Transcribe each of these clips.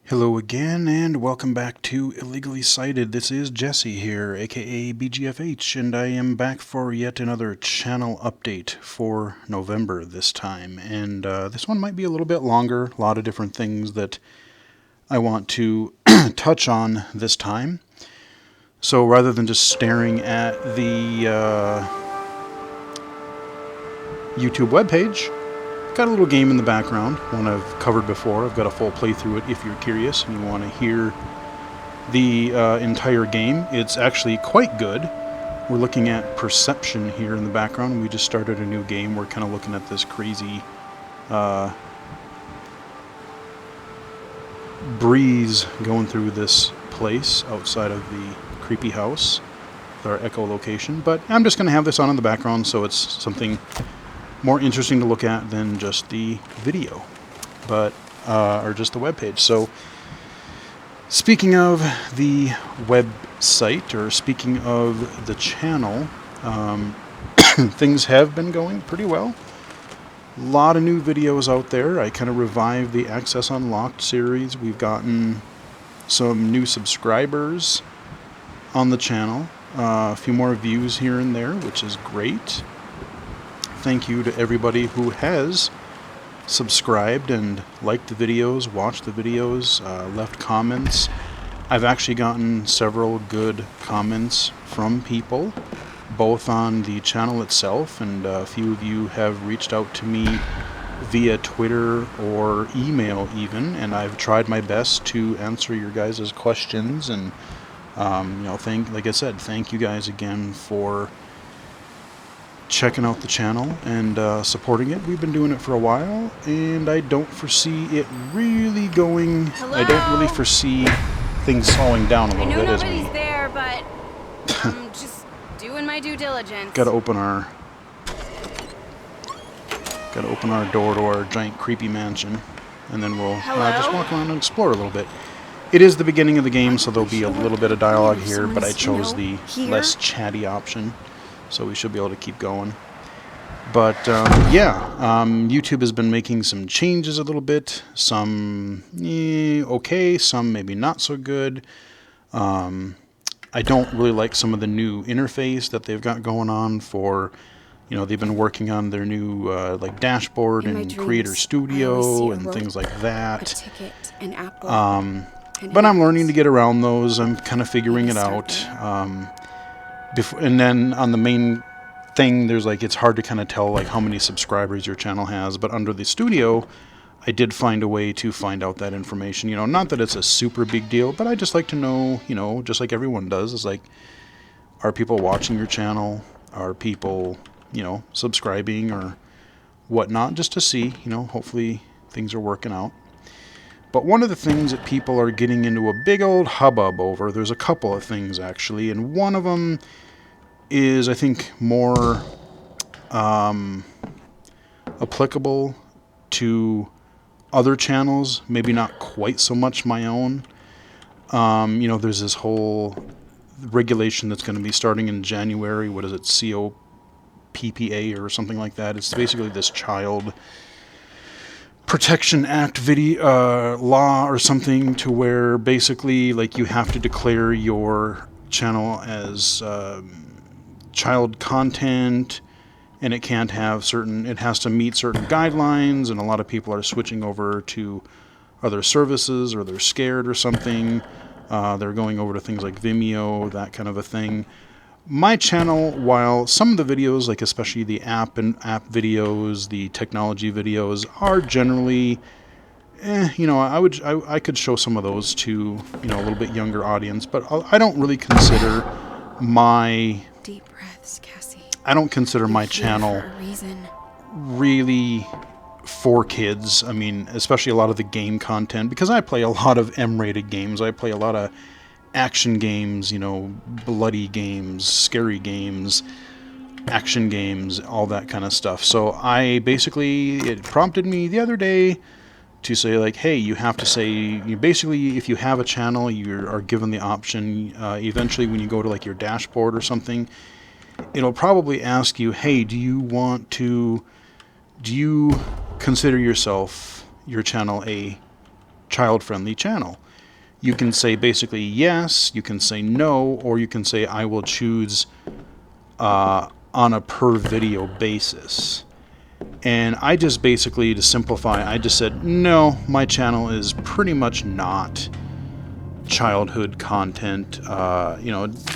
Hello again, and welcome back to Illegally Cited. This is Jesse here, aka BGFH, and I am back for yet another channel update for November this time. And this one might be a little bit longer, a lot of different things that I want to touch on this time. So rather than just staring at the YouTube webpage, got a little game in the background, one I've covered before. I've got a full playthrough it if you're curious and you want to hear the entire game. It's actually quite good. We're looking at Perception here in the background. We just started a new game. We're kind of looking at this crazy breeze going through this place outside of the creepy house with our echolocation. But I'm just going to have this on in the background so it's something more interesting to look at than just the video, but or just the webpage. So speaking of the website, or speaking of the channel, things have been going pretty well. A lot of new videos out there. I kind of revived the Access Unlocked series. We've gotten some new subscribers on the channel, a few more views here and there, which is great. Thank you to everybody who has subscribed and liked the videos, watched the videos, left comments. I've actually gotten several good comments from people, both on the channel itself, and a few of you have reached out to me via Twitter or email even, and I've tried my best to answer your guys' questions. And like I said, thank you guys again for checking out the channel and supporting it. We've been doing it for a while, and I don't foresee it really going. Hello? I don't really foresee things slowing down a I little know bit as nobody's we there, but I'm just doing my due diligence. gotta open our door to our giant creepy mansion, and then we'll just walk around and explore a little bit. It is the beginning of the game, so there'll be a little bit of dialogue here, but I chose the less chatty option, so we should be able to keep going. But YouTube has been making some changes a little bit. Some okay, some maybe not so good. I don't really like some of the new interface that they've got going on for, they've been working on their new dashboard and Creator Studio and things like that. But I'm learning to get around those. I'm kind of figuring it out. And then on the main thing, there's it's hard to kind of tell how many subscribers your channel has. But under the studio, I did find a way to find out that information. Not that it's a super big deal, but I just like to know, just like everyone does, is are people watching your channel? Are people, subscribing or whatnot? Just to see, hopefully things are working out. But one of the things that people are getting into a big old hubbub over, there's a couple of things actually, and one of them is, I think, more applicable to other channels, maybe not quite so much my own. There's this whole regulation that's going to be starting in January. What is it, COPPA or something like that? It's basically this Child Protection Act law or something, to where basically you have to declare your channel as child content, and it can't have it has to meet certain guidelines, and a lot of people are switching over to other services, or they're scared or something. They're going over to things like Vimeo, that kind of a thing. My channel, while some of the videos, especially the app videos, the technology videos, are generally, I could show some of those to, a little bit younger audience, but I don't really consider my Deep breaths, Cassie. I don't consider my channel really for kids. I mean, especially a lot of the game content, because I play a lot of M-rated games. I play a lot of action games, bloody games, scary games, action games, all that kind of stuff. So it prompted me the other day to say, hey, you have to say, basically, if you have a channel, you are given the option, eventually when you go to your dashboard or something, it'll probably ask you, hey, do you consider your channel a child-friendly channel. You can say basically yes, you can say no, or you can say I will choose on a per video basis. And I just basically, to simplify, I just said, no, my channel is pretty much not childhood content,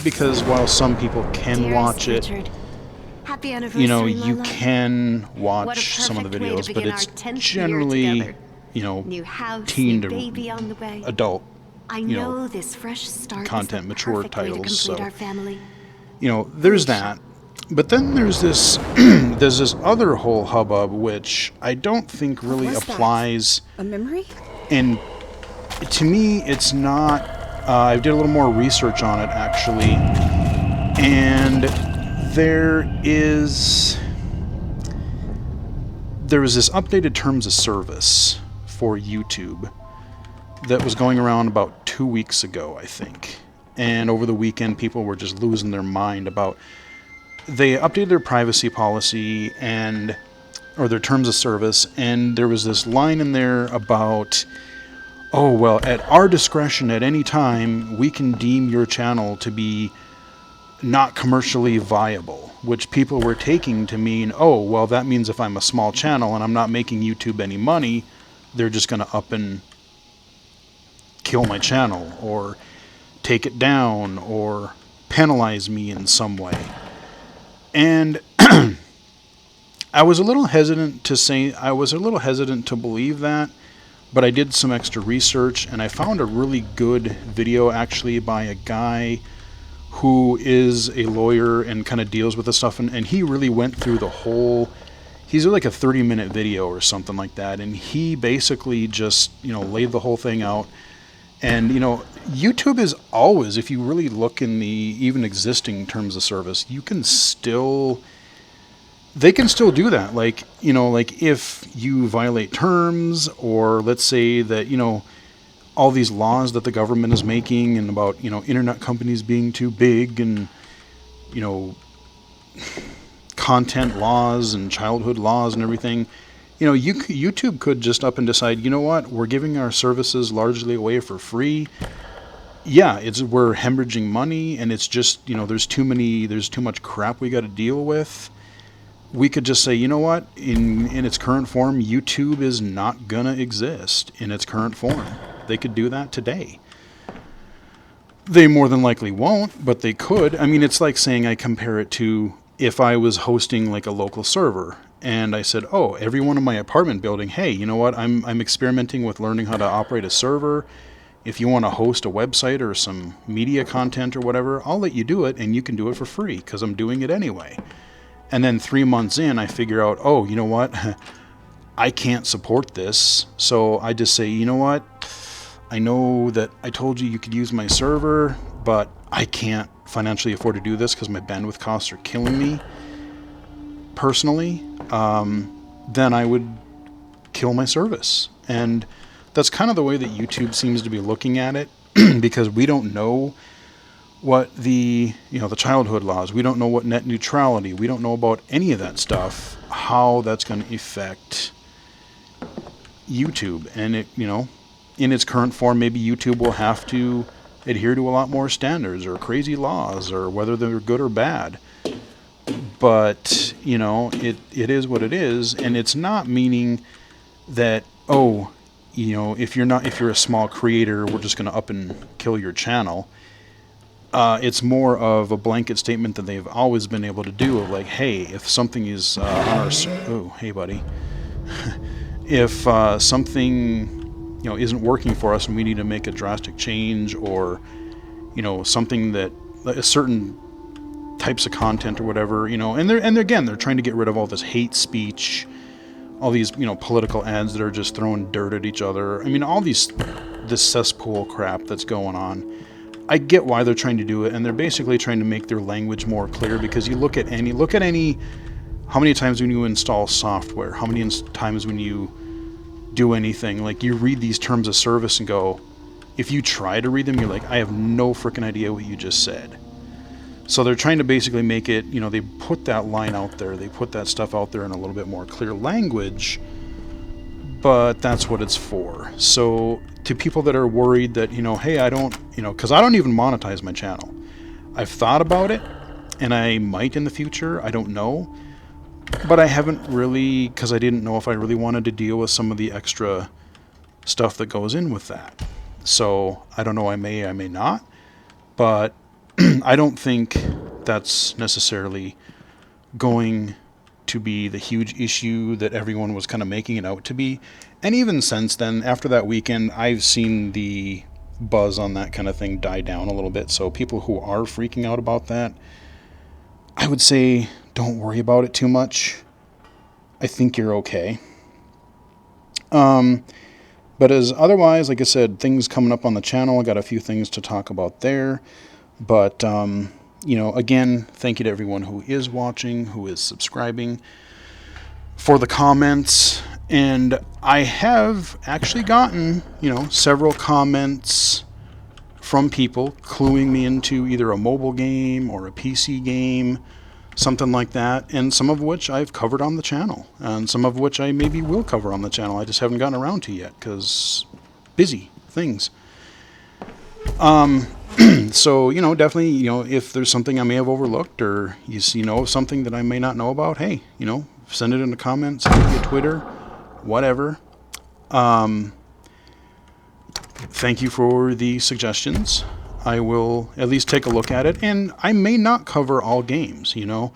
because while some people can Dearest watch it, Richard, happy anniversary, you Lila. can What a watch some of the perfect way to videos, but begin it's our 10th year generally, together. New house, teen new to baby on the way. adult, I know this fresh start content, is the mature perfect way to titles, complete so, our family. there's that. But then there's this there's this other whole hubbub which I don't think really What's that? applies, A memory? and to me it's not. I did a little more research on it actually, and there was this updated terms of service for YouTube that was going around about 2 weeks ago, I think. And over the weekend, people were just losing their mind about. They updated their privacy policy or their terms of service, and there was this line in there about, oh, well, at our discretion at any time, we can deem your channel to be not commercially viable, which people were taking to mean, oh, well, that means if I'm a small channel and I'm not making YouTube any money, they're just going to up and kill my channel or take it down or penalize me in some way. And I was a little hesitant to believe that, but I did some extra research and I found a really good video actually by a guy who is a lawyer and kind of deals with this stuff, and he really went through the whole. He's like a 30-minute video or something like that, and he basically just laid the whole thing out. And YouTube is always, if you really look in the even existing terms of service, they can still do that. Like if you violate terms, or let's say that all these laws that the government is making and about internet companies being too big, and content laws and childhood laws and everything. YouTube could just up and decide, you know what, we're giving our services largely away for free. Yeah, we're hemorrhaging money, and it's just, there's too much crap we got to deal with. We could just say, you know what, in its current form, YouTube is not gonna exist in its current form. They could do that today. They more than likely won't, but they could. I mean, it's like saying, I compare it to if I was hosting like a local server. And I said, oh, everyone in my apartment building, hey, you know what? I'm experimenting with learning how to operate a server. If you want to host a website or some media content or whatever, I'll let you do it, and you can do it for free because I'm doing it anyway. And then 3 months in, I figure out, oh, you know what? I can't support this. So I just say, you know what? I know that I told you could use my server, but I can't financially afford to do this because my bandwidth costs are killing me personally. Then I would kill my service. And that's kind of the way that YouTube seems to be looking at it, because we don't know what the childhood laws, we don't know what net neutrality, we don't know about any of that stuff, how that's going to affect YouTube. And in its current form, maybe YouTube will have to adhere to a lot more standards or crazy laws, or whether they're good or bad. But it is what it is, and it's not meaning that, oh, if you're a small creator, we're just going to up and kill your channel. It's more of a blanket statement that they've always been able to do, of like, hey, if something is on our oh, hey buddy, if something isn't working for us and we need to make a drastic change, or something that a certain types of content or whatever, and they're trying to get rid of all this hate speech, all these political ads that are just throwing dirt at each other. I mean, all this cesspool crap that's going on. I get why they're trying to do it, and they're basically trying to make their language more clear, because you look at any how many times when you install software, how many times when you do anything, like you read these terms of service and go, if you try to read them, you're like, I have no freaking idea what you just said. So they're trying to basically make it, they put that line out there, they put that stuff out there in a little bit more clear language, but that's what it's for. So to people that are worried that, hey, I don't, because I don't even monetize my channel. I've thought about it, and I might in the future. I don't know. But I haven't really, because I didn't know if I really wanted to deal with some of the extra stuff that goes in with that. So I don't know, I may not. But I don't think that's necessarily going to be the huge issue that everyone was kind of making it out to be. And even since then, after that weekend, I've seen the buzz on that kind of thing die down a little bit. So people who are freaking out about that, I would say don't worry about it too much. I think you're okay. But as otherwise, like I said, things coming up on the channel. I got a few things to talk about there. But, again, thank you to everyone who is watching, who is subscribing, for the comments. And I have actually gotten, several comments from people cluing me into either a mobile game or a PC game, something like that, and some of which I've covered on the channel, and some of which I maybe will cover on the channel. I just haven't gotten around to yet, because busy things. So, definitely, if there's something I may have overlooked, or you see, something that I may not know about, hey, send it in the comments, send it via Twitter, whatever. Thank you for the suggestions. I will at least take a look at it, and I may not cover all games, there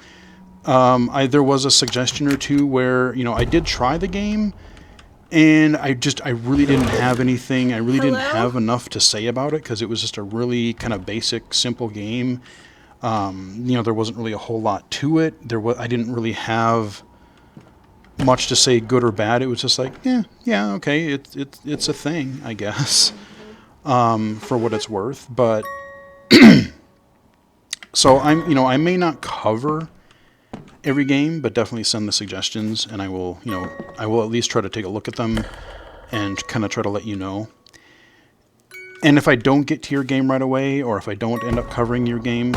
was a suggestion or two where, I did try the game, and I really didn't have anything, I really didn't have enough to say about it, because it was just a really kind of basic, simple game. There wasn't really a whole lot to it. I didn't really have much to say good or bad. It was just like, yeah, okay, it's a thing, I guess, for what it's worth. But so I may not cover every game, but definitely send the suggestions, and I will at least try to take a look at them and kind of try to let you know. And if I don't get to your game right away, or if I don't end up covering your game,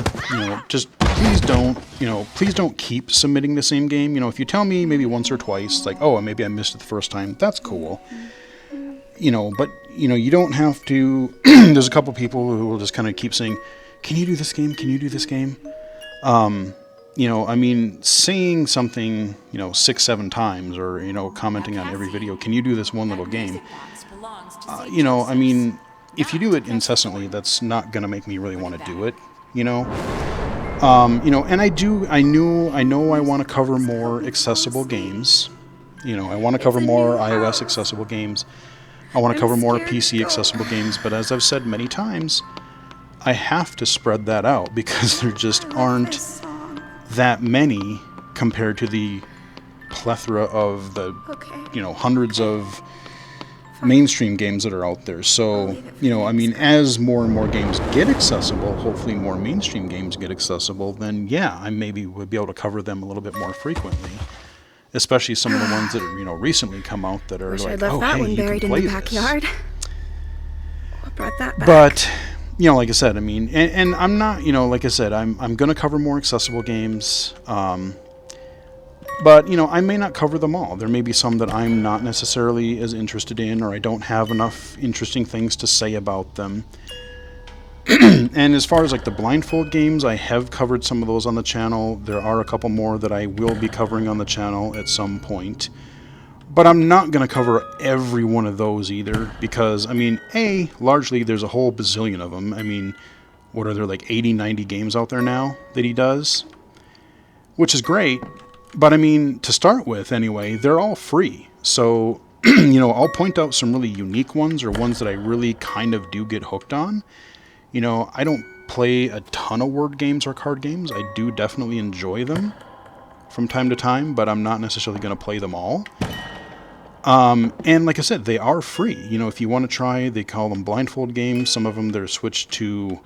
just please don't keep submitting the same game. If you tell me maybe once or twice, like, oh, maybe I missed it the first time, that's cool. But you don't have to. There's a couple people who will just kind of keep saying, can you do this game? Can you do this game? Saying something, 6-7 times, or, commenting on every video, can you do this one little game? If you do it incessantly, that's not going to make me really want to do it, and I know I want to cover more accessible games. I want to cover more iOS accessible games. I want to cover more PC accessible games, but as I've said many times, I have to spread that out, because there just aren't that many compared to the plethora of the hundreds of mainstream games that are out there. So as more and more games get accessible, hopefully more mainstream games get accessible, then I maybe would be able to cover them a little bit more frequently, especially some of the ones that recently come out that are like, oh, hey, you can play this. What brought that back? But like I said, and I'm not, like I said, I'm going to cover more accessible games, but, I may not cover them all. There may be some that I'm not necessarily as interested in, or I don't have enough interesting things to say about them. And as far as like the blindfold games, I have covered some of those on the channel. There are a couple more that I will be covering on the channel at some point. But I'm not going to cover every one of those either, because, largely there's a whole bazillion of them. What are there, like 80, 90 games out there now that he does? Which is great, but to start with anyway, they're all free. So, I'll point out some really unique ones, or ones that I really kind of do get hooked on. I don't play a ton of word games or card games. I do definitely enjoy them from time to time, but I'm not necessarily going to play them all. And like I said, they are free. If you want to try, they call them blindfold games. Some of them, they're switched to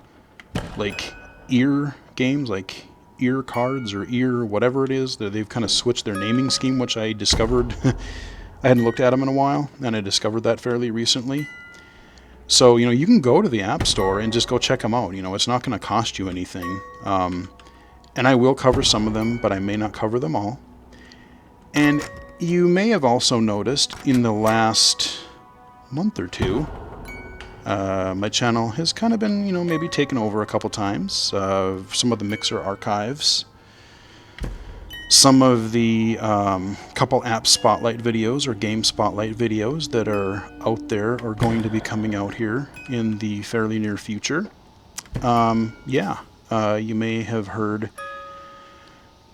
like ear games, like ear cards or ear whatever it is. They've kind of switched their naming scheme, which I discovered. I hadn't looked at them in a while, and I discovered that fairly recently. So, you can go to the App Store and just go check them out. It's not going to cost you anything. And I will cover some of them, but I may not cover them all. And, you may have also noticed in the last month or two, my channel has kind of been, maybe taken over a couple times. Some of the Mixer archives, some of the couple app spotlight videos or game spotlight videos that are out there are going to be coming out here in the fairly near future. You may have heard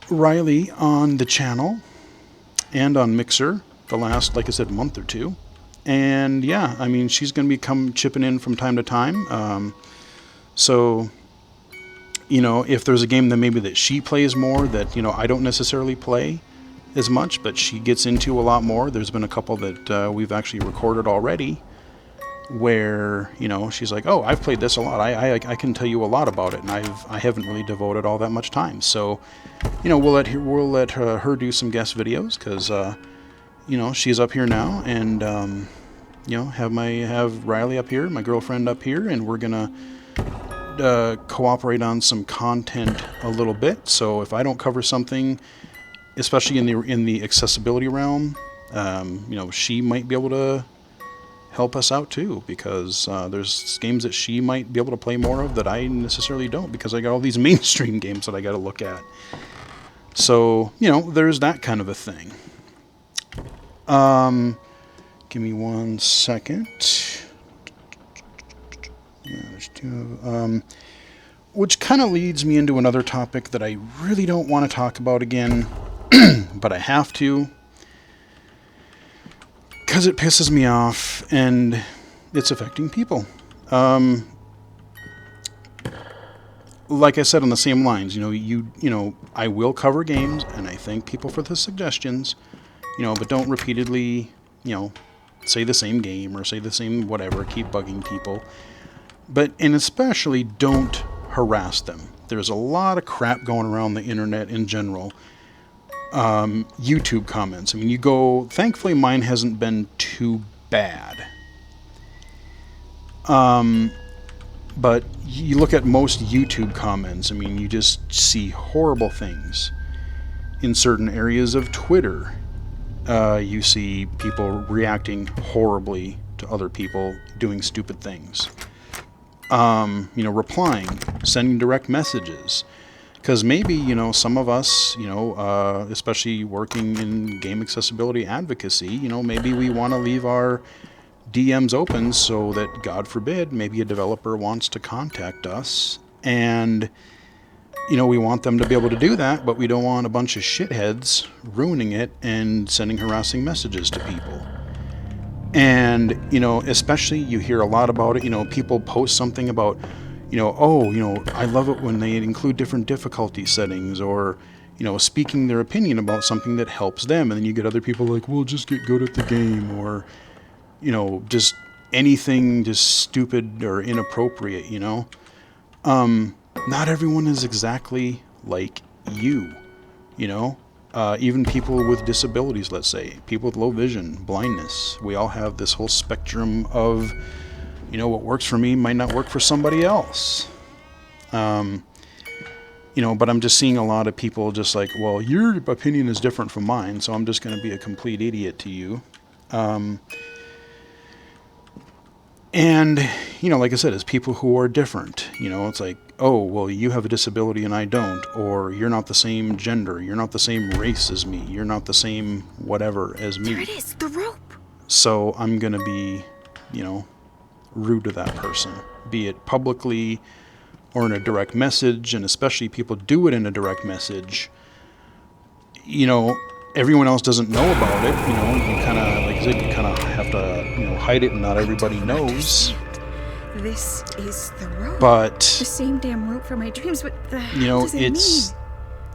Riley on the channel and on Mixer the last, like I said, month or two. And yeah, I mean, she's going to be chipping in from time to time. So, if there's a game that maybe that she plays more that, I don't necessarily play as much, but she gets into a lot more. There's been a couple that we've actually recorded already where, she's like, oh, I've played this a lot. I can tell you a lot about it, and I haven't really devoted all that much time. So, we'll let her do some guest videos because, she's up here now, and have Riley up here, my girlfriend up here, and we're gonna cooperate on some content a little bit. So if I don't cover something, especially in the accessibility realm, she might be able to help us out too, because there's games that she might be able to play more of that I necessarily don't, because I got all these mainstream games that I got to look at. So there's that kind of a thing. Give me 1 second. Yeah, there's two. Which kind of leads me into another topic that I really don't want to talk about again, but I have to, because it pisses me off and it's affecting people. Like I said on the same lines, I will cover games, and I thank people for the suggestions, but don't repeatedly, say the same game or say the same whatever, keep bugging people. And especially don't harass them. There's a lot of crap going around the internet in general. YouTube comments. I mean, thankfully mine hasn't been too bad. But you look at most YouTube comments, I mean, you just see horrible things. In certain areas of Twitter, you see people reacting horribly to other people doing stupid things. Replying, sending direct messages. Because maybe, some of us, especially working in game accessibility advocacy, maybe we want to leave our DMs open so that, God forbid, maybe a developer wants to contact us. And, we want them to be able to do that, but we don't want a bunch of shitheads ruining it and sending harassing messages to people. And, especially you hear a lot about it, people post something about, I love it when they include different difficulty settings, or, speaking their opinion about something that helps them. And then you get other people like, well, just get good at the game, or, just anything just stupid or inappropriate, Not everyone is exactly like you, even people with disabilities, let's say, people with low vision, blindness. We all have this whole spectrum of, what works for me might not work for somebody else. But I'm just seeing a lot of people just like, well, your opinion is different from mine, so I'm just going to be a complete idiot to you. And, like I said, it's people who are different. It's like, oh, well, you have a disability and I don't. Or you're not the same gender. You're not the same race as me. You're not the same whatever as me. There it is, the rope. So I'm going to be, rude to that person. Be it publicly or in a direct message. And especially people do it in a direct message. Everyone else doesn't know about it. You kind of, like I said, you kind of have to, hide it, and not everybody knows. This is the rope. But the same damn rope for my dreams. What the hell does it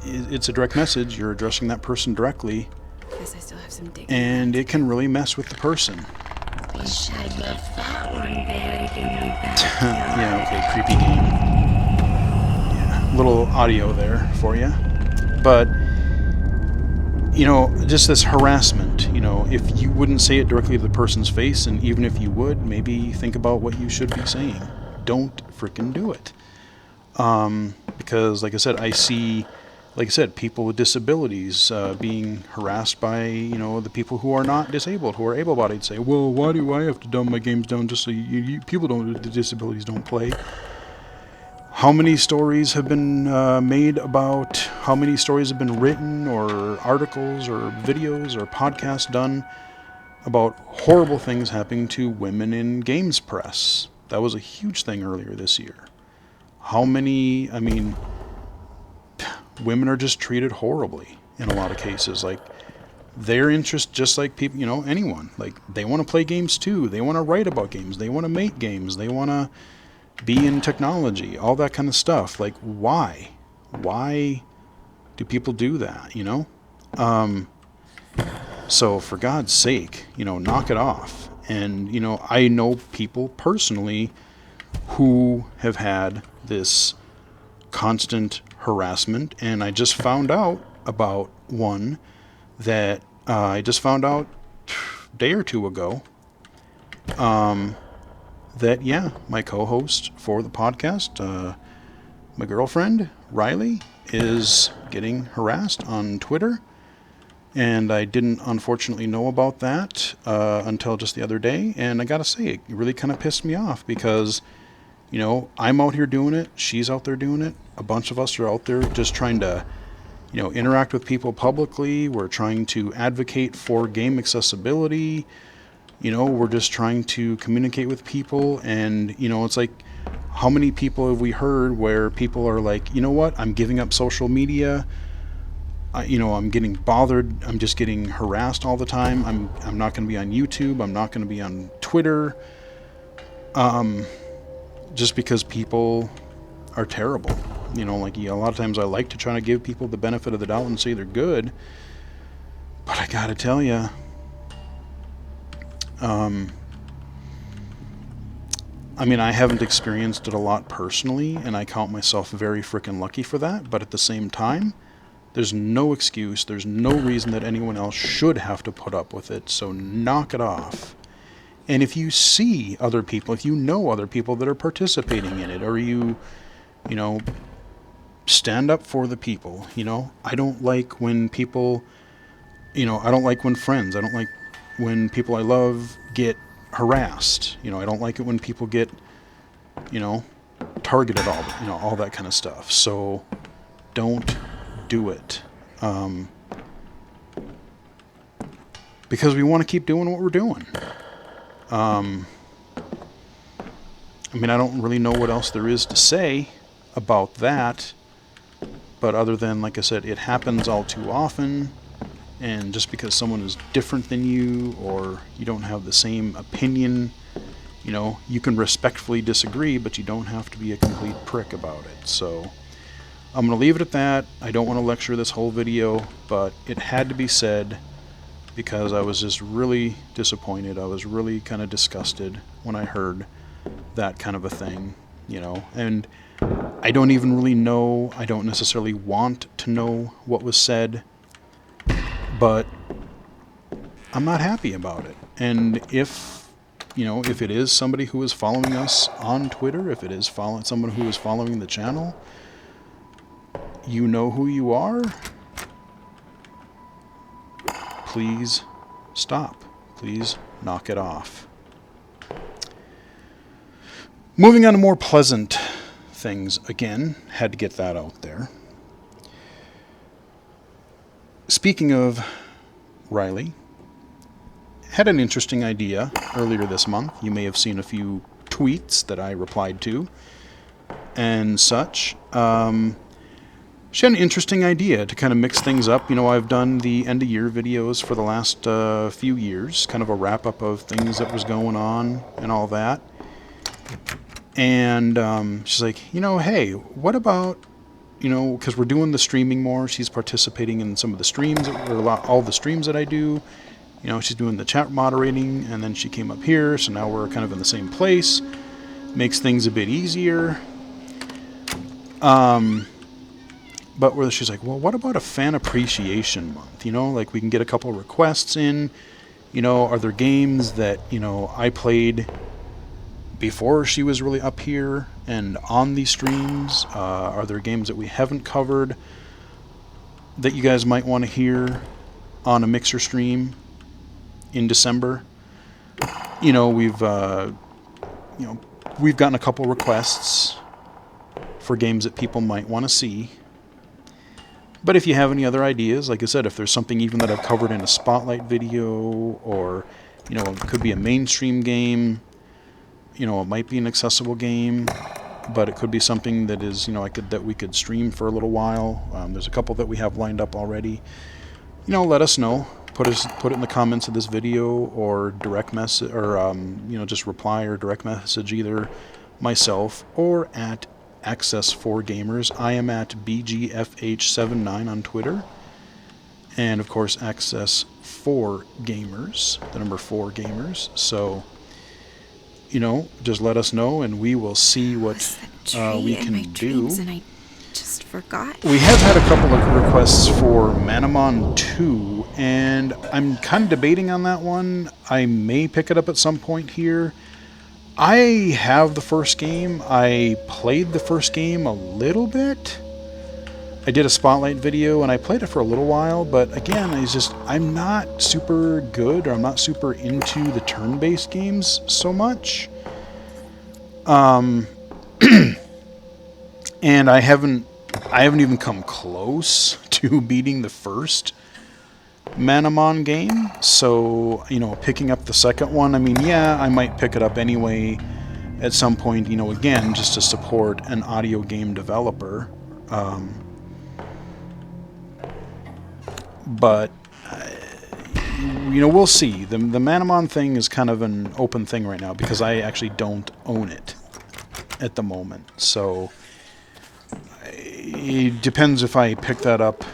mean? It's a direct message. You're addressing that person directly. Guess I still have some digging. And it can really mess with the person. Wish I left that one there to me back. Yeah, okay, creepy game. Yeah, little audio there for you. But just this harassment, if you wouldn't say it directly to the person's face, and even if you would, maybe think about what you should be saying. Don't frickin' do it. Because, like I said, I see like I said, people with disabilities being harassed by, the people who are not disabled, who are able-bodied, say, well, why do I have to dumb my games down just so people with disabilities don't play? How many stories have been made about, how many stories have been written, or articles, or videos, or podcasts done about horrible things happening to women in games press? That was a huge thing earlier this year. How many, women are just treated horribly in a lot of cases. Like, their interest, just like people, anyone, like, they want to play games too. They want to write about games. They want to make games. They want to be in technology, all that kind of stuff. Like, why? Why do people do that, So for God's sake, knock it off. And, I know people personally who have had this constant harassment, and I just found out about one that I just found out a day or two ago, that, yeah, my co-host for the podcast, my girlfriend, Riley, is getting harassed on Twitter. And I didn't, unfortunately, know about that until just the other day. And I gotta say, it really kind of pissed me off because, I'm out here doing it. She's out there doing it. A bunch of us are out there just trying to, interact with people publicly. We're trying to advocate for game accessibility. We're just trying to communicate with people. And, it's like, how many people have we heard where people are like, you know what, I'm giving up social media. I'm getting bothered. I'm just getting harassed all the time. I'm not going to be on YouTube. I'm not going to be on Twitter. Just because people are terrible. A lot of times I like to try to give people the benefit of the doubt and say they're good. But I got to tell you, I haven't experienced it a lot personally, and I count myself very freaking lucky for that. But at the same time, there's no excuse, there's no reason that anyone else should have to put up with it, so knock it off. And if you see other people, if you know other people that are participating in it, or you stand up for the people, I don't like when people, I don't like when friends, I don't like when people I love get harassed, I don't like it when people get, targeted, all that kind of stuff. So don't do it, because we want to keep doing what we're doing. I don't really know what else there is to say about that, but other than, like I said, it happens all too often, and just because someone is different than you, or you don't have the same opinion, you can respectfully disagree, but you don't have to be a complete prick about it. So I'm going to leave it at that. I don't want to lecture this whole video, but it had to be said because I was just really disappointed. I was really kind of disgusted when I heard that kind of a thing, and I don't even really know, I don't necessarily want to know what was said, but I'm not happy about it. And if it is somebody who is following us on Twitter, if it is someone who is following the channel, you know who you are. Please stop. Please knock it off. Moving on to more pleasant things. Again, had to get that out there. Speaking of Riley, had an interesting idea earlier this month. You may have seen a few tweets that I replied to and such. She had an interesting idea to kind of mix things up. I've done the end of year videos for the last few years, kind of a wrap up of things that was going on and all that. And she's like, hey, what about, because we're doing the streaming more. She's participating in some of the streams, all the streams that I do. She's doing the chat moderating, and then she came up here, so now we're kind of in the same place. Makes things a bit easier. But where she's like, well, what about a fan appreciation month? Like we can get a couple of requests in. Are there games that, I played before she was really up here and on these streams? Are there games that we haven't covered? that you guys might want to hear on a Mixer stream in December. You know, we've gotten a couple requests for games that people might want to see. But if you have any other ideas, like I said, if there's something even that I've covered in a spotlight video, or, you know, it could be a mainstream game, you know, it might be an accessible game, but it could be something that is, you know, that we could stream for a little while. There's a couple that we have lined up already. You know, let us know. Put it in the comments of this video, or direct message, or you know, just reply or direct message either myself or at Access4Gamers. I am at BGFH79 on Twitter, and of course Access4Gamers, the number 4 gamers. So, you know, just let us know, and we will see what we can do. And I just forgot. We have had a couple of requests for Manamon 2, and I'm kind of debating on that one. I may pick it up at some point here. I have the first game. I played the first game a little bit. I did a spotlight video and I played it for a little while, but again, I'm not super good, or I'm not super into the turn-based games so much. And I haven't even come close to beating the first Manamon game, so, you know, picking up the second one, I mean, yeah, I might pick it up anyway at some point, you know, again, just to support an audio game developer. But, you know, we'll see. The Manamon thing is kind of an open thing right now, because I actually don't own it at the moment, so it depends if I pick that up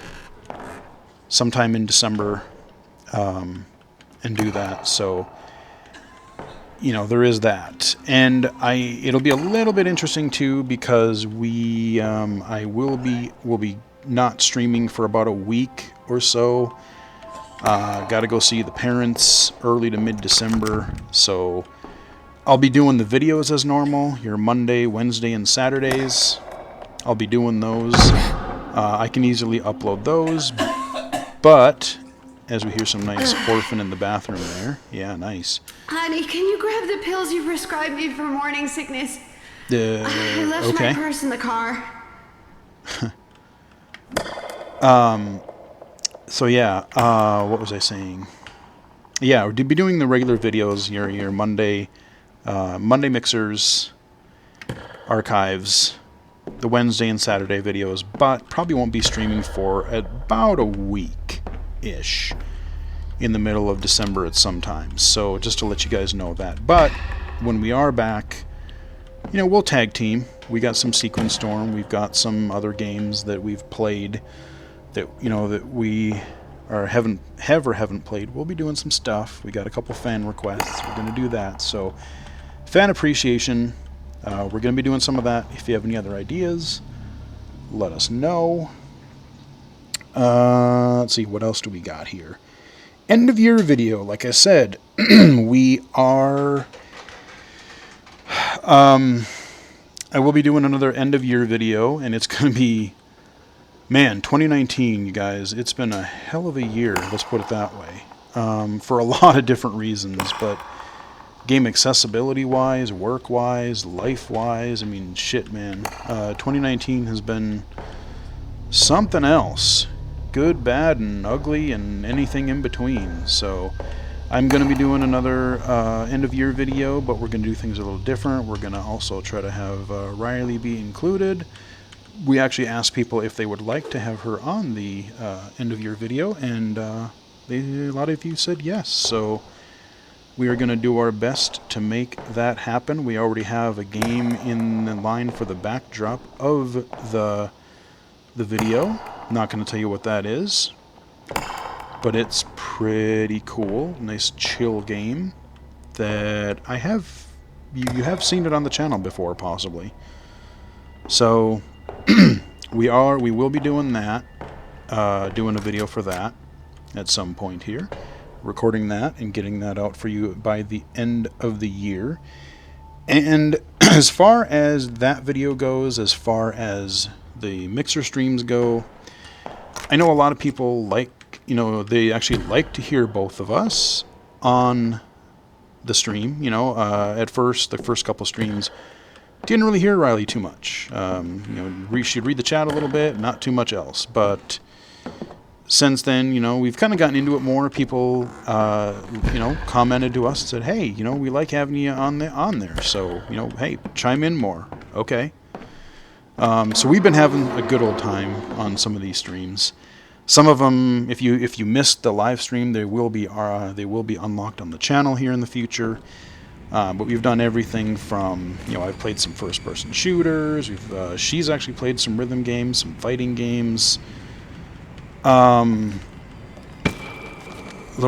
sometime in December and do that. So, you know, there is that, and it'll be a little bit interesting too, because we'll be not streaming for about a week or so. Got to go see the parents early to mid-December, so I'll be doing the videos as normal, your Monday, Wednesday, and Saturdays. I'll be doing those. I can easily upload those. But, as we hear some nice orphan in the bathroom there. Yeah, nice. Honey, can you grab the pills you prescribed me for morning sickness? I left my purse in the car. So yeah, what was I saying? Yeah, we'll be doing the regular videos, your Monday mixers, archives, the Wednesday and Saturday videos, but probably won't be streaming for about a week-ish in the middle of December at some time. So just to let you guys know that. But when we are back, you know, we'll tag team. We got some Sequence Storm. We've got some other games that we've played that, you know, that we haven't played. We'll be doing some stuff. We got a couple fan requests. We're going to do that. So fan appreciation. We're going to be doing some of that. If you have any other ideas, let us know. Let's see, what else do we got here? End of year video. Like I said, we are... I will be doing another end of year video, and it's going to be... Man, 2019, you guys, it's been a hell of a year, let's put it that way. For a lot of different reasons, but... game accessibility-wise, work-wise, life-wise, I mean, shit, man. 2019 has been something else. Good, bad, and ugly, and anything in between. So, I'm going to be doing another end-of-year video, but we're going to do things a little different. We're going to also try to have Riley be included. We actually asked people if they would like to have her on the end-of-year video, and a lot of you said yes, so... we are going to do our best to make that happen. We already have a game in the line for the backdrop of the video. I'm not going to tell you what that is, but it's pretty cool. Nice chill game that I have... you have seen it on the channel before, possibly. So we will be doing that, doing a video for that at some point here. Recording that and getting that out for you by the end of the year. And as far as that video goes, as far as the mixer streams go, I know a lot of people they actually like to hear both of us on the stream. At first, the first couple streams, didn't really hear Riley too much. She'd read the chat a little bit, not too much else. But since then, we've kind of gotten into it more. People, commented to us and said, hey, we like having you on there. So, hey, chime in more. Okay. So we've been having a good old time on some of these streams. Some of them, if you missed the live stream, they will be unlocked on the channel here in the future. But we've done everything from, I've played some first-person shooters. She's actually played some rhythm games, some fighting games. Little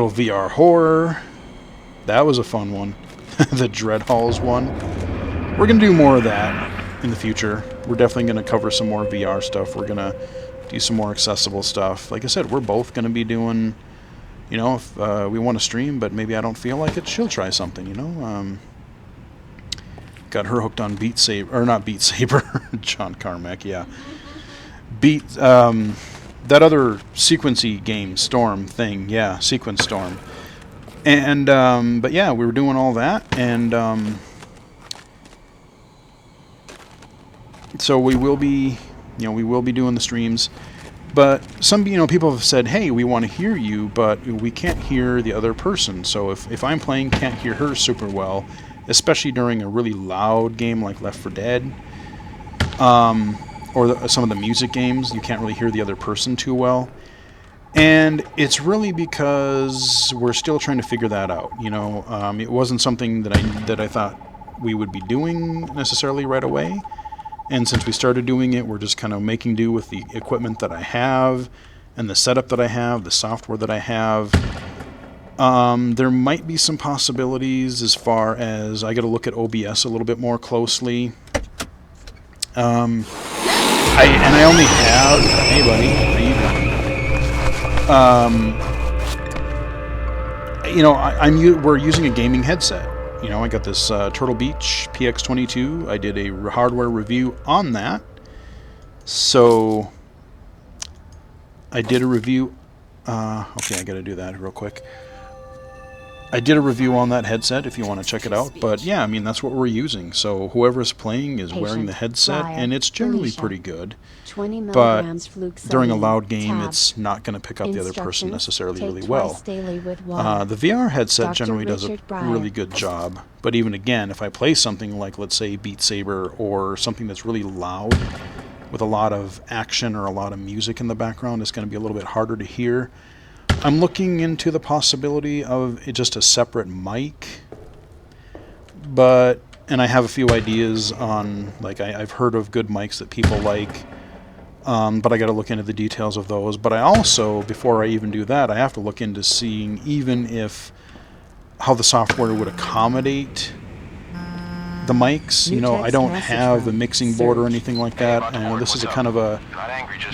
VR horror. That was a fun one. The Dread Halls one. We're going to do more of that in the future. We're definitely going to cover some more VR stuff. We're going to do some more accessible stuff. Like I said, we're both going to be doing, if we want to stream, but maybe I don't feel like it, she'll try something, Got her hooked on Beat Saber, or not Beat Saber, John Carmack, yeah. That other sequency game, Storm thing, yeah, Sequence Storm. And, but yeah, we were doing all that, and, so we will be doing the streams. But some, people have said, hey, we want to hear you, but we can't hear the other person. So if I'm playing, can't hear her super well, especially during a really loud game like Left 4 Dead, or some of the music games, you can't really hear the other person too well. And it's really because we're still trying to figure that out. It wasn't something that I thought we would be doing necessarily right away. And since we started doing it, we're just kind of making do with the equipment that I have and the setup that I have, the software that I have. There might be some possibilities as far as I got to look at OBS a little bit more closely. I only have... Hey, buddy, how you doing? We're using a gaming headset. I got this Turtle Beach PX22. I did a hardware review on that. So I did a review. Okay, I got to do that real quick. I did a review on that headset if you want to check it out. But yeah, that's what we're using. So whoever's playing is wearing the headset, and it's generally pretty good. But during a loud game, it's not going to pick up the other person necessarily really well. The VR headset generally does a really good job. But even again, if I play something like, let's say, Beat Saber or something that's really loud with a lot of action or a lot of music in the background, it's going to be a little bit harder to hear. I'm looking into the possibility of just a separate mic, and I have a few ideas on, I've heard of good mics that people like, but I got to look into the details of those. But I also, before I even do that, I have to look into seeing even how the software would accommodate the mics. I don't have the mixing board or anything like that. This is a kind of a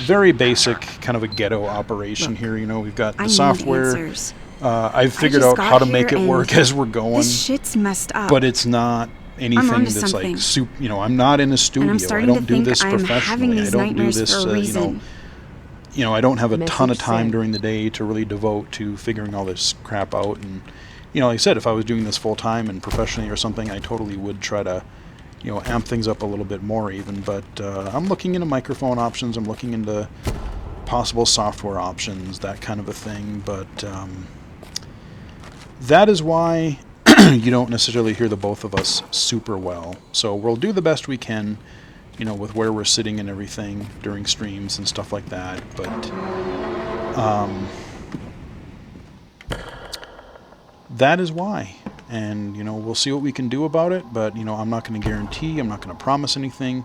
very basic, kind of a ghetto operation here. We've got the software. I've figured out how to make it work as we're going. This shit's messed up. But it's not anything that's like soup. I'm not in a studio. I don't do this professionally. I don't do this. I don't have a ton of time during the day to really devote to figuring all this crap out. And like I said, if I was doing this full time and professionally or something, I totally would try to, amp things up a little bit more even. But I'm looking into microphone options. I'm looking into possible software options, that kind of a thing. But that is why you don't necessarily hear the both of us super well. So we'll do the best we can, with where we're sitting and everything during streams and stuff like that. But that is why. And, we'll see what we can do about it. But, I'm not going to guarantee, I'm not going to promise anything.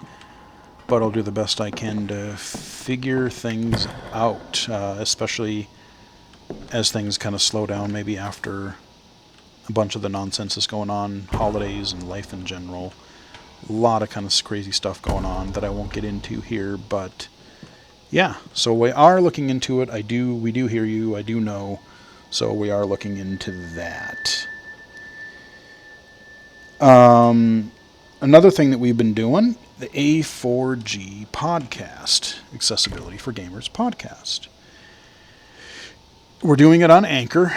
But I'll do the best I can to figure things out, especially as things kind of slow down, maybe after a bunch of the nonsense is going on, holidays and life in general. A lot of kind of crazy stuff going on that I won't get into here. But, yeah, so we are looking into it. We do hear you. I do know. So we are looking into that. Another thing that we've been doing, the A4G podcast, Accessibility for Gamers podcast. we're doing it on Anchor,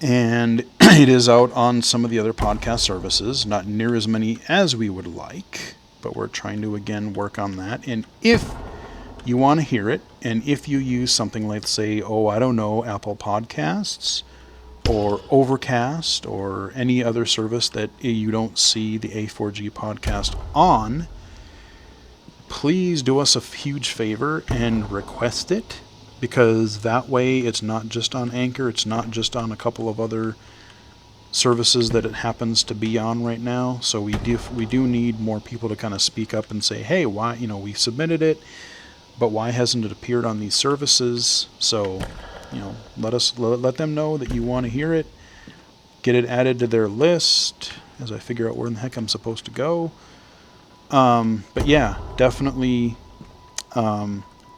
and it is out on some of the other podcast services. Not near as many as we would like, but we're trying to, again, work on that. And if you want to hear it, and if you use something like, say, Apple Podcasts or Overcast or any other service that you don't see the A4G podcast on, please do us a huge favor and request it, because that way it's not just on Anchor, it's not just on a couple of other services that it happens to be on right now. So we do need more people to kind of speak up and say, hey, why, we submitted it, but why hasn't it appeared on these services? So, let them know that you want to hear it. Get it added to their list as I figure out where in the heck I'm supposed to go. But yeah, definitely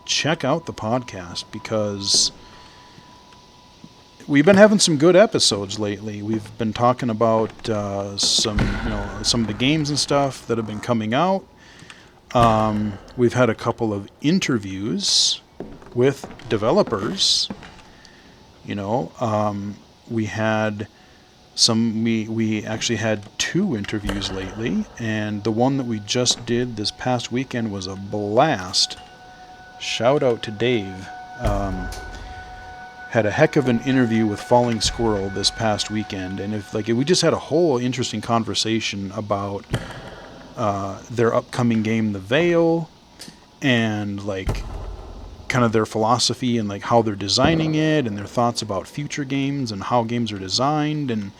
check out the podcast, because we've been having some good episodes lately. We've been talking about some of the games and stuff that have been coming out. We've had a couple of interviews with developers. We had we actually had 2 interviews lately, and the one that we just did this past weekend was a blast. Shout out to Dave. Had a heck of an interview with Falling Squirrel this past weekend, and we just had a whole interesting conversation about their upcoming game, The Veil, and kind of their philosophy and how they're designing it, and their thoughts about future games and how games are designed, and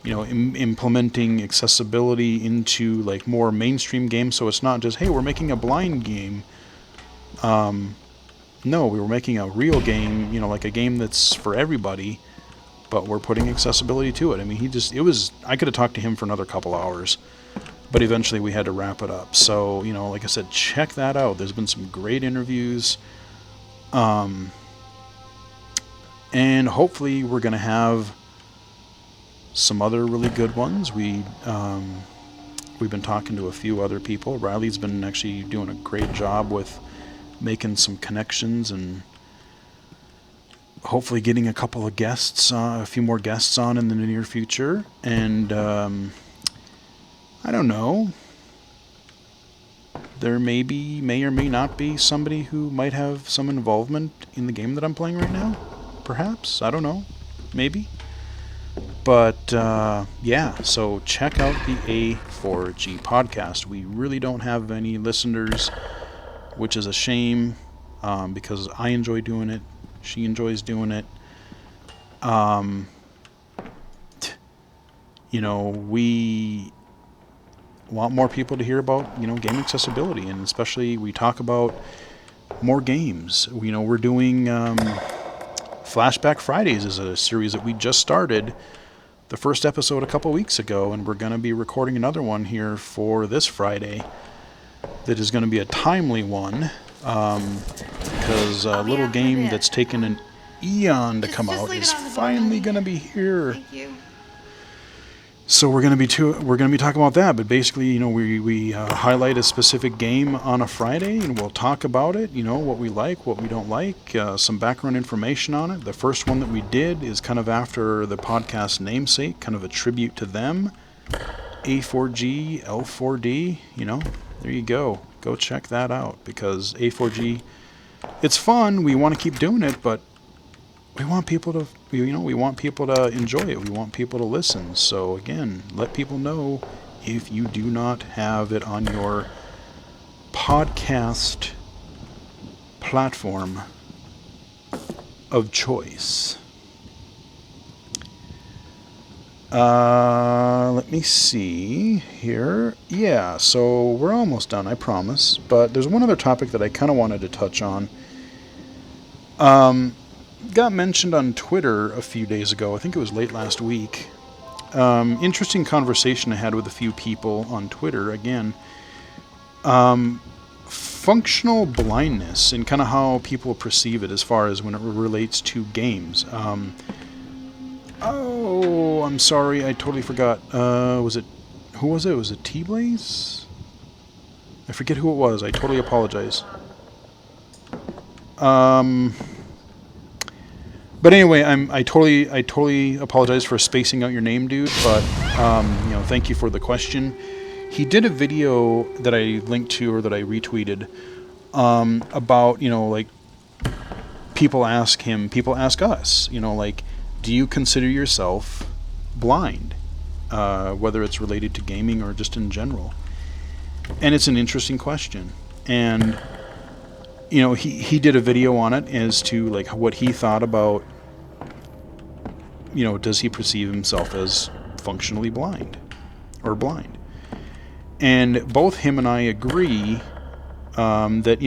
implementing accessibility into more mainstream games, so it's not just, hey, we're making a blind game. No, we were making a real game, a game that's for everybody, but we're putting accessibility to it. I mean, I could have talked to him for another couple hours, but eventually we had to wrap it up. So, like I said, check that out. There's been some great interviews. And hopefully we're going to have some other really good ones. We've been talking to a few other people. Riley's been actually doing a great job with making some connections, and hopefully getting a couple of guests, a few more guests on in the near future. And I don't know, there may or may not be somebody who might have some involvement in the game that I'm playing right now. Perhaps. I don't know. Maybe. But, yeah, so check out the A4G podcast. We really don't have any listeners, which is a shame, because I enjoy doing it. She enjoys doing it. We want more people to hear about, game accessibility, and especially we talk about more games. We're doing Flashback Fridays is a series that we just started. The first episode a couple weeks ago, and we're going to be recording another one here for this Friday that is going to be a timely one, because a little game that's taken an eon to come out is finally going to be here. Thank you. So we're going to be talking about that, but basically, we highlight a specific game on a Friday, and we'll talk about it, what we like, what we don't like, some background information on it. The first one that we did is kind of after the podcast namesake, kind of a tribute to them, A4G, L4D, there you go. Go check that out, because A4G, it's fun. We want to keep doing it, but we want people to, we want people to enjoy it. We want people to listen. So again, let people know if you do not have it on your podcast platform of choice. Let me see here. Yeah, so we're almost done, I promise. But there's one other topic that I kind of wanted to touch on. Got mentioned on Twitter a few days ago. I think it was late last week. Interesting conversation I had with a few people on Twitter. Again, functional blindness and kind of how people perceive it as far as when it relates to games. Oh, I'm sorry. I totally forgot. Who was it? Was it T-Blaze? I forget who it was. I totally apologize. But anyway, I totally apologize for spacing out your name, dude. But thank you for the question. He did a video that I linked to or that I retweeted about like people ask us, like, do you consider yourself blind, whether it's related to gaming or just in general? And it's an interesting question. And he did a video on it as to like what he thought about, does he perceive himself as functionally blind or blind? And both him and I agree that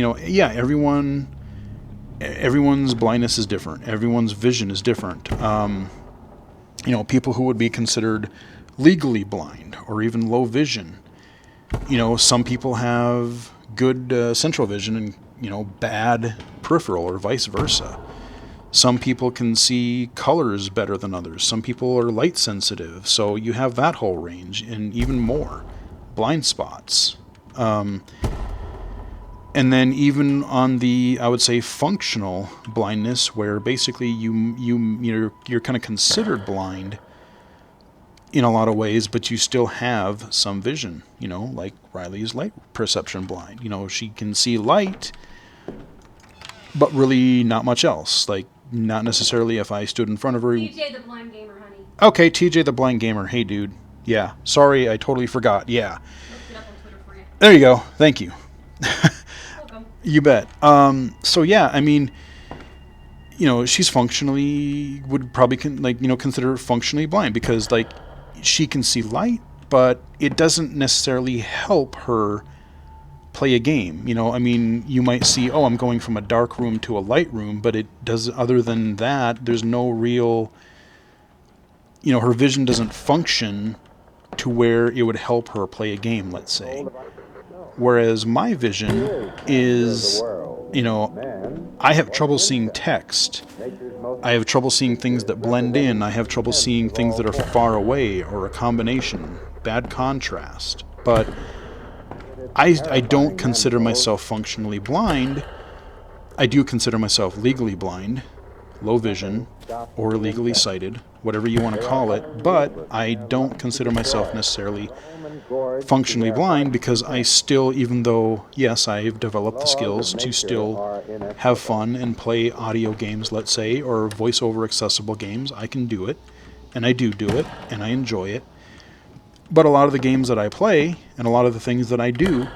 everyone's blindness is different. Everyone's vision is different. People who would be considered legally blind or even low vision. Some people have good central vision and bad peripheral, or vice versa. Some people can see colors better than others. Some people are light sensitive. So you have that whole range and even more blind spots. And then even on the, I would say, functional blindness, where basically you're kind of considered blind in a lot of ways, but you still have some vision. Like Riley's light perception blind. She can see light, but really not much else. Like, not necessarily if I stood in front of her. TJ the blind gamer, honey. Okay, TJ the blind gamer. Hey, dude. Yeah. Sorry, I totally forgot. Yeah. Looked it up on Twitter for you. There you go. Thank you. Welcome. You bet. So yeah, I mean, she's functionally, would probably consider her functionally blind, because like she can see light, but it doesn't necessarily help her play a game. I mean, you might see, oh, I'm going from a dark room to a light room, but it does, other than that, there's no real, her vision doesn't function to where it would help her play a game, let's say. Whereas my vision is, I have trouble seeing text. I have trouble seeing things that blend in. I have trouble seeing things that are far away, or a combination, bad contrast. But I don't consider myself functionally blind. I do consider myself legally blind, low vision, or illegally sighted, whatever you want to call it, but I don't consider myself necessarily functionally blind, because I still, even though, yes, I've developed the skills to still have fun and play audio games, let's say, or voiceover accessible games, I can do it, and I do it, and I enjoy it. But a lot of the games that I play, and a lot of the things that I do,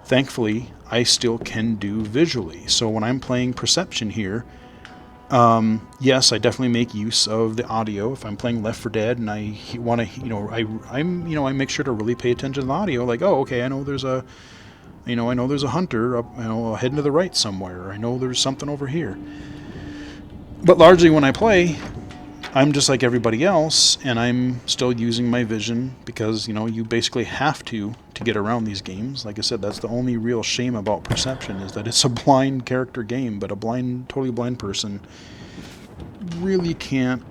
thankfully, I still can do visually. So when I'm playing Perception here, yes, I definitely make use of the audio. If I'm playing Left 4 Dead and I want to, I make sure to really pay attention to the audio. Like, oh, okay, I know there's a hunter up, heading to the right somewhere. I know there's something over here. But largely when I play, I'm just like everybody else, and I'm still using my vision, because, you basically have to get around these games. Like I said, that's the only real shame about Perception, is that it's a blind character game, but a totally blind person really can't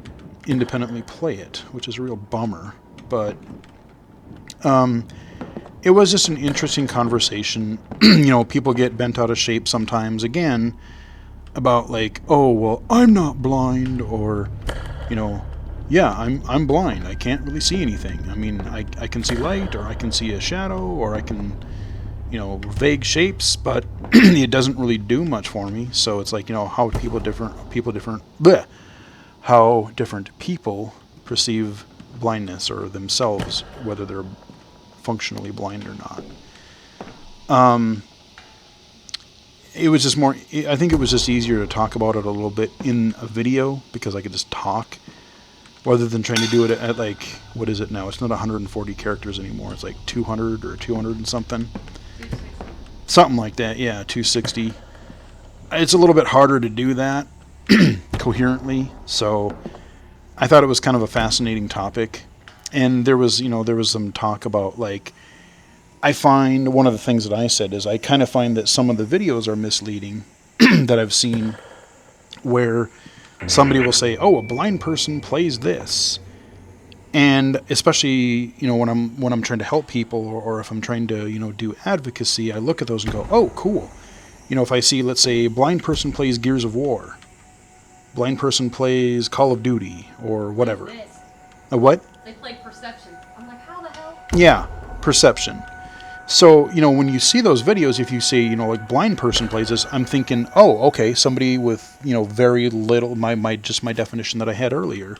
independently play it, which is a real bummer. But it was just an interesting conversation. People get bent out of shape sometimes, again, about like, oh, well, I'm not blind, or yeah, I'm blind. I can't really see anything. I mean, I can see light, or I can see a shadow, or I can, vague shapes, but it doesn't really do much for me. So it's like, how how different people perceive blindness, or themselves, whether they're functionally blind or not. It was just more, I think it was just easier to talk about it a little bit in a video, because I could just talk, rather than trying to do it at like, what is it now? It's not 140 characters anymore. It's like 200 or 200 and something. Something like that, yeah, 260. It's a little bit harder to do that coherently, so I thought it was kind of a fascinating topic. And there was some talk about, like, I find one of the things that I said is I kind of find that some of the videos are misleading that I've seen, where somebody will say, oh, a blind person plays this. And especially, when I'm trying to help people, or if I'm trying to, do advocacy, I look at those and go, oh, cool. If I see, let's say, a blind person plays Gears of War, blind person plays Call of Duty or whatever. This. A what? They played Perception. I'm like, how the hell? Yeah, Perception. So, you know, when you see those videos, if you say, you know, like blind person plays this, I'm thinking, oh, okay, somebody with, you know, very little, my definition that I had earlier,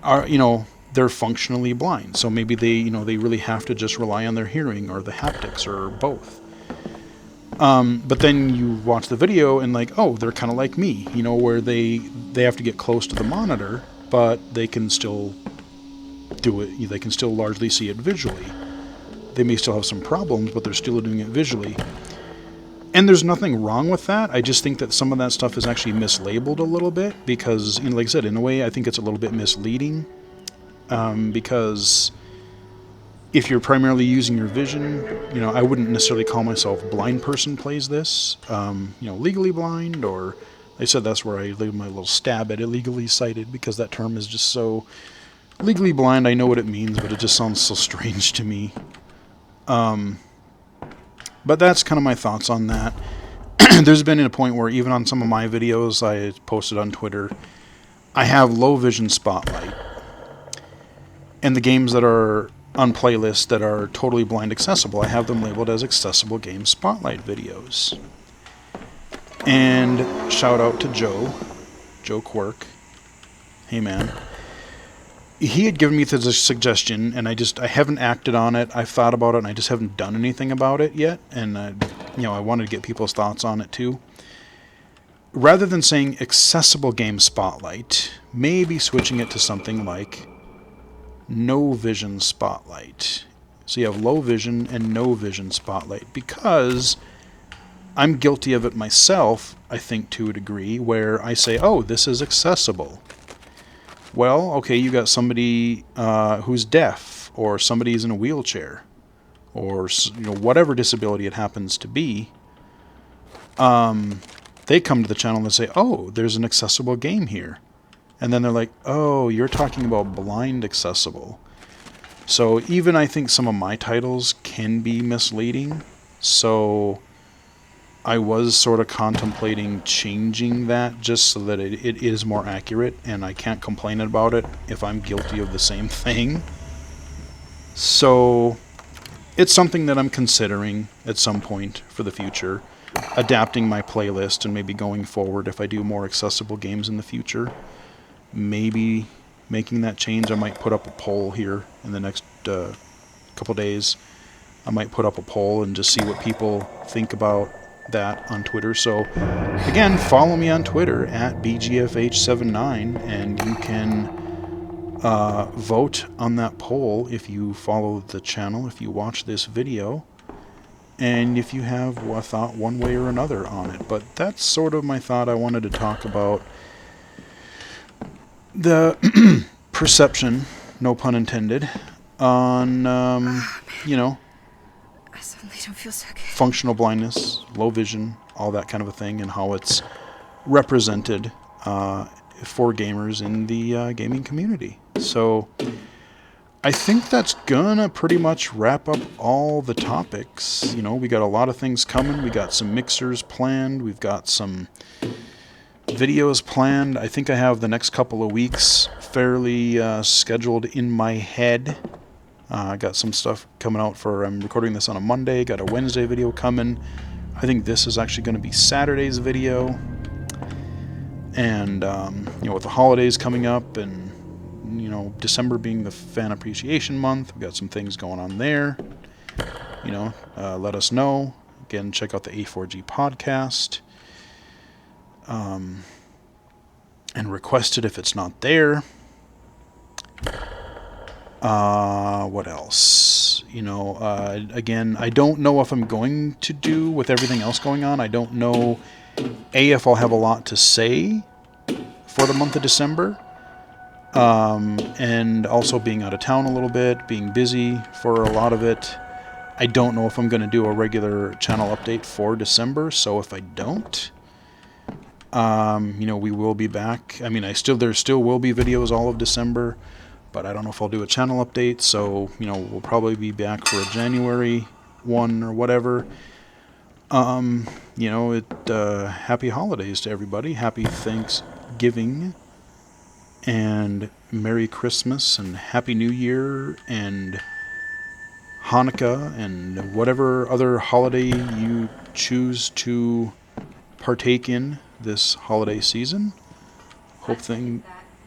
are, you know, they're functionally blind. So maybe they, you know, they really have to just rely on their hearing or the haptics or both. But then you watch the video and like, oh, they're kind of like me, you know, where they have to get close to the monitor, but they can still do it. They can still largely see it visually. They may still have some problems, but they're still doing it visually. And there's nothing wrong with that. I just think that some of that stuff is actually mislabeled a little bit because, you know, like I said, in a way, I think it's a little bit misleading. Because if you're primarily using your vision, you know, I wouldn't necessarily call myself blind person plays this. You know, legally blind, or I said that's where I leave my little stab at illegally sighted, because that term is just so legally blind. I know what it means, but it just sounds so strange to me. But that's kind of my thoughts on that. There's been a point where even on some of my videos I posted on Twitter, I have low vision spotlight. And the games that are on playlists that are totally blind accessible, I have them labeled as accessible game spotlight videos. And shout out to Joe Quirk. Hey man. He had given me this suggestion, and I haven't acted on it. I've thought about it, and I just haven't done anything about it yet. And you know, I wanted to get people's thoughts on it too. Rather than saying accessible game spotlight, maybe switching it to something like no vision spotlight. So you have low vision and no vision spotlight, because I'm guilty of it myself, I think, to a degree, where I say, oh, this is accessible. Well, okay, you got somebody who's deaf, or somebody who's in a wheelchair, or, you know, whatever disability it happens to be. They come to the channel and say, oh, there's an accessible game here. And then they're like, oh, you're talking about blind accessible. So even I think some of my titles can be misleading. So I was sort of contemplating changing that just so that it is more accurate, and I can't complain about it if I'm guilty of the same thing. So it's something that I'm considering at some point for the future, adapting my playlist and maybe going forward if I do more accessible games in the future. Maybe making that change. I might put up a poll here in the next couple days. I might put up a poll and just see what people think about that on Twitter. So again, follow me on Twitter at BGFH79, and you can vote on that poll if you follow the channel, if you watch this video, and if you have a thought one way or another on it. But that's sort of my thought. I wanted to talk about the perception, no pun intended, on, you know, I suddenly don't feel so good. functional blindness, low vision, all that kind of a thing, and how it's represented for gamers in the gaming community. So I think that's gonna pretty much wrap up all the topics. You know, we got a lot of things coming. We got some mixers planned. We've got some videos planned. I think I have the next couple of weeks fairly scheduled in my head. I got some stuff coming out for, I'm recording this on a Monday, got a Wednesday video coming. I think this is actually going to be Saturday's video. And, you know, with the holidays coming up and, you know, December being the fan appreciation month, we've got some things going on there. You know, let us know. Again, check out the A4G podcast. And request it if it's not there. What else? You know, again, I don't know if I'm going to do with everything else going on. I don't know, if I'll have a lot to say for the month of December. And also being out of town a little bit, being busy for a lot of it. I don't know if I'm going to do a regular channel update for December. So if I don't, you know, we will be back. I mean, there still will be videos all of December, but I don't know if I'll do a channel update. So, you know, we'll probably be back for a January 1 or whatever. You know, happy holidays to everybody. Happy Thanksgiving and Merry Christmas and Happy New Year and Hanukkah and whatever other holiday you choose to partake in this holiday season. Hope thing.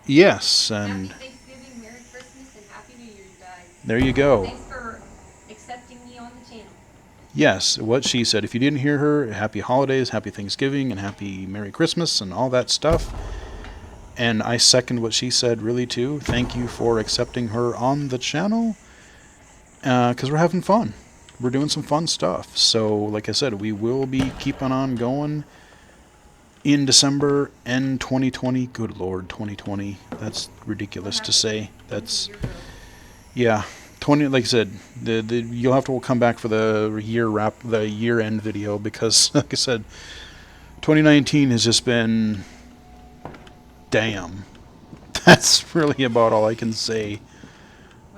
Yes, and Happy Thanksgiving, Merry Christmas, and Happy New Year, you guys. there you go. Thanks for accepting me on the channel. Yes, what she said. If you didn't hear her, happy holidays, happy Thanksgiving, and happy Merry Christmas, and all that stuff. And I second what she said, really, too. Thank you for accepting her on the channel, because we're having fun. We're doing some fun stuff. So, like I said, we will be keeping on going in December and 2020. Good Lord, 2020. That's ridiculous to say. That's, yeah. 20, like I said, you'll have to come back for the year-end video, because, like I said, 2019 has just been, damn. That's really about all I can say.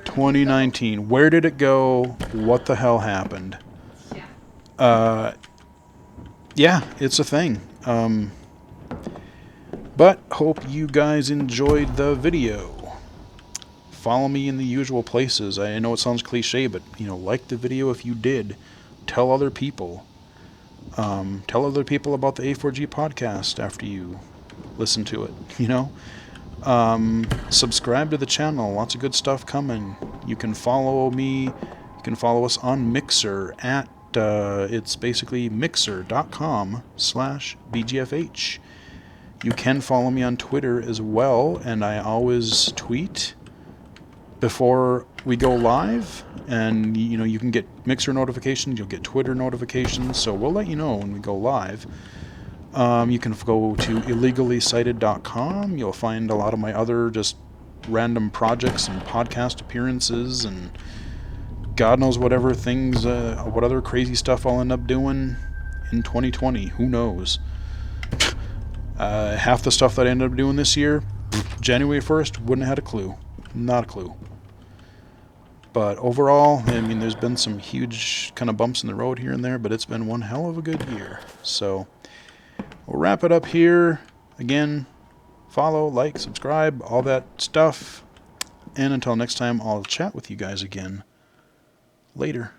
2019. Where did it go? What the hell happened? Yeah, it's a thing. But hope you guys enjoyed the video. Follow me in the usual places. I know it sounds cliche, but like the video if you did. Tell other people. Tell other people about the A4G podcast after you listen to it. Subscribe to the channel. Lots of good stuff coming. You can follow me. You can follow us on Mixer at it's basically mixer.com/BGFH. You can follow me on Twitter as well, and I always tweet before we go live, and you can get Mixer notifications, you'll get Twitter notifications, so we'll let you know when we go live. You can go to illegally-cited.com. You'll find a lot of my other just random projects and podcast appearances and God knows whatever things, what other crazy stuff I'll end up doing in 2020. Who knows? Half the stuff that I ended up doing this year, January 1st, wouldn't have had a clue. Not a clue. But overall, I mean, there's been some huge kind of bumps in the road here and there, but it's been one hell of a good year. So we'll wrap it up here. Again, follow, like, subscribe, all that stuff. And until next time, I'll chat with you guys again later.